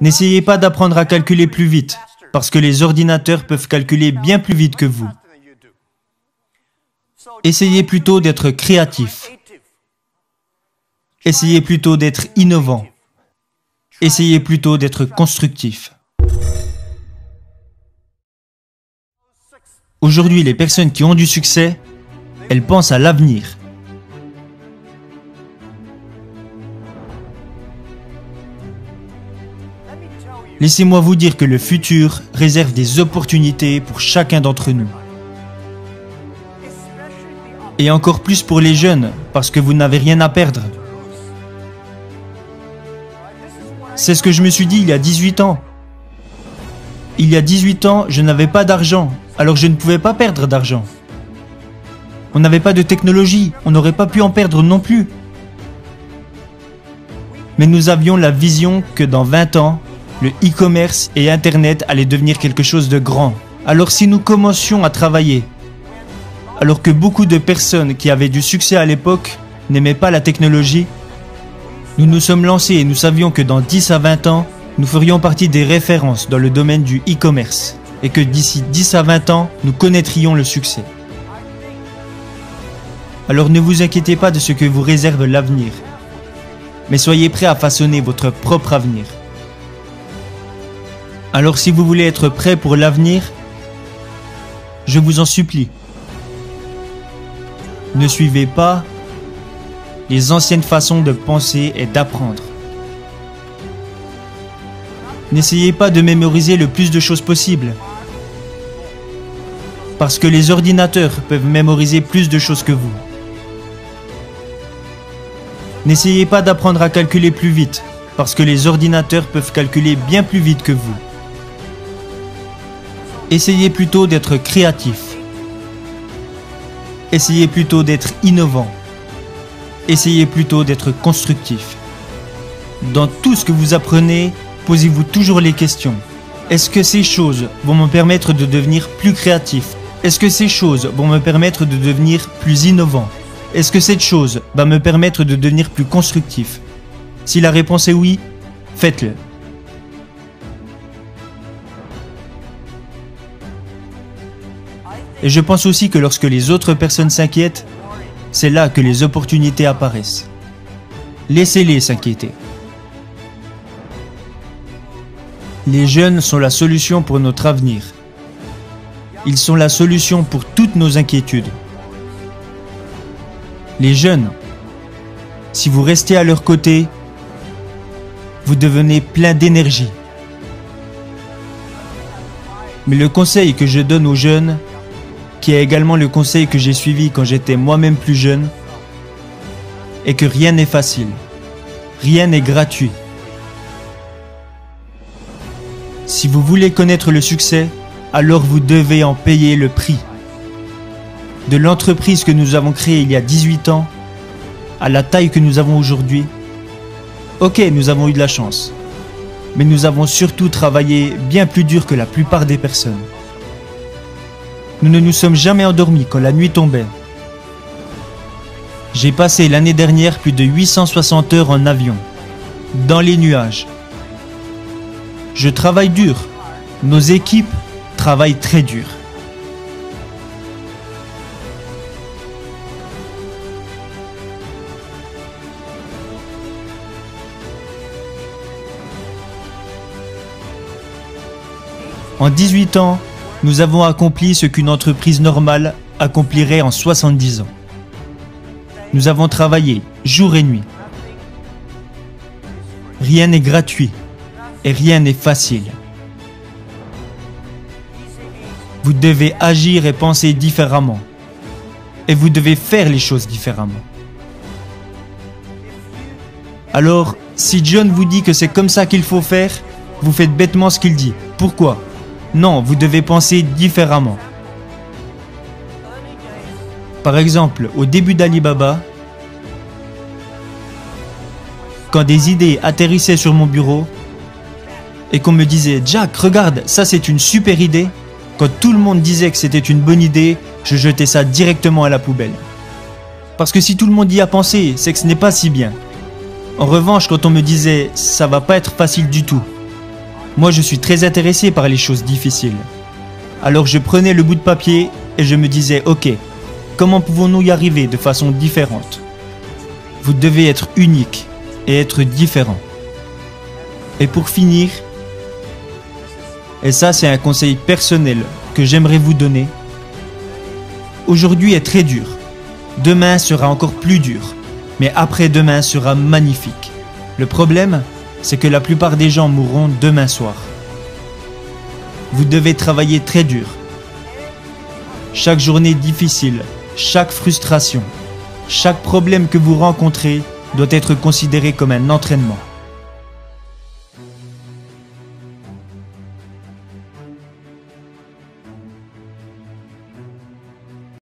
N'essayez pas d'apprendre à calculer plus vite, parce que les ordinateurs peuvent calculer bien plus vite que vous. Essayez plutôt d'être créatif. Essayez plutôt d'être innovant. Essayez plutôt d'être constructif. Aujourd'hui, les personnes qui ont du succès, elles pensent à l'avenir. Laissez-moi vous dire que le futur réserve des opportunités pour chacun d'entre nous. Et encore plus pour les jeunes, parce que vous n'avez rien à perdre. C'est ce que je me suis dit il y a 18 ans. Il y a 18 ans, je n'avais pas d'argent, alors je ne pouvais pas perdre d'argent. On n'avait pas de technologie, on n'aurait pas pu en perdre non plus. Mais nous avions la vision que dans 20 ans, le e-commerce et Internet allaient devenir quelque chose de grand. Alors si nous commencions à travailler, alors que beaucoup de personnes qui avaient du succès à l'époque n'aimaient pas la technologie, nous nous sommes lancés et nous savions que dans 10 à 20 ans, nous ferions partie des références dans le domaine du e-commerce et que d'ici 10 à 20 ans, nous connaîtrions le succès. Alors ne vous inquiétez pas de ce que vous réserve l'avenir, mais soyez prêts à façonner votre propre avenir. Alors si vous voulez être prêt pour l'avenir, je vous en supplie, ne suivez pas les anciennes façons de penser et d'apprendre. N'essayez pas de mémoriser le plus de choses possible, parce que les ordinateurs peuvent mémoriser plus de choses que vous. N'essayez pas d'apprendre à calculer plus vite, parce que les ordinateurs peuvent calculer bien plus vite que vous. Essayez plutôt d'être créatif. Essayez plutôt d'être innovant. Essayez plutôt d'être constructif. Dans tout ce que vous apprenez, posez-vous toujours les questions. Est-ce que ces choses vont me permettre de devenir plus créatif? Est-ce que ces choses vont me permettre de devenir plus innovant? Est-ce que cette chose va me permettre de devenir plus constructif? Si la réponse est oui, faites-le. Et je pense aussi que lorsque les autres personnes s'inquiètent, c'est là que les opportunités apparaissent. Laissez-les s'inquiéter. Les jeunes sont la solution pour notre avenir. Ils sont la solution pour toutes nos inquiétudes. Les jeunes, si vous restez à leur côté, vous devenez plein d'énergie. Mais le conseil que je donne aux jeunes, qui est également le conseil que j'ai suivi quand j'étais moi-même plus jeune, est que rien n'est facile, rien n'est gratuit. Si vous voulez connaître le succès, alors vous devez en payer le prix. De l'entreprise que nous avons créée il y a 18 ans, à la taille que nous avons aujourd'hui, ok, nous avons eu de la chance, mais nous avons surtout travaillé bien plus dur que la plupart des personnes. Nous ne nous sommes jamais endormis quand la nuit tombait. J'ai passé l'année dernière plus de 860 heures en avion, dans les nuages. Je travaille dur. Nos équipes travaillent très dur. En 18 ans, nous avons accompli ce qu'une entreprise normale accomplirait en 70 ans. Nous avons travaillé jour et nuit. Rien n'est gratuit et rien n'est facile. Vous devez agir et penser différemment. Et vous devez faire les choses différemment. Alors, si John vous dit que c'est comme ça qu'il faut faire, vous faites bêtement ce qu'il dit. Pourquoi ? Non, vous devez penser différemment. Par exemple, au début d'Alibaba, quand des idées atterrissaient sur mon bureau et qu'on me disait « Jack, regarde, ça c'est une super idée », quand tout le monde disait que c'était une bonne idée, je jetais ça directement à la poubelle. Parce que si tout le monde y a pensé, c'est que ce n'est pas si bien. En revanche, quand on me disait « ça va pas être facile du tout », Moi, je suis très intéressé par les choses difficiles. Alors je prenais le bout de papier et je me disais, ok, comment pouvons-nous y arriver de façon différente? Vous devez être unique et être différent. Et pour finir, et ça c'est un conseil personnel que j'aimerais vous donner, aujourd'hui est très dur, demain sera encore plus dur, mais après-demain sera magnifique. Le problème, c'est que la plupart des gens mourront demain soir. Vous devez travailler très dur. Chaque journée difficile, chaque frustration, chaque problème que vous rencontrez doit être considéré comme un entraînement.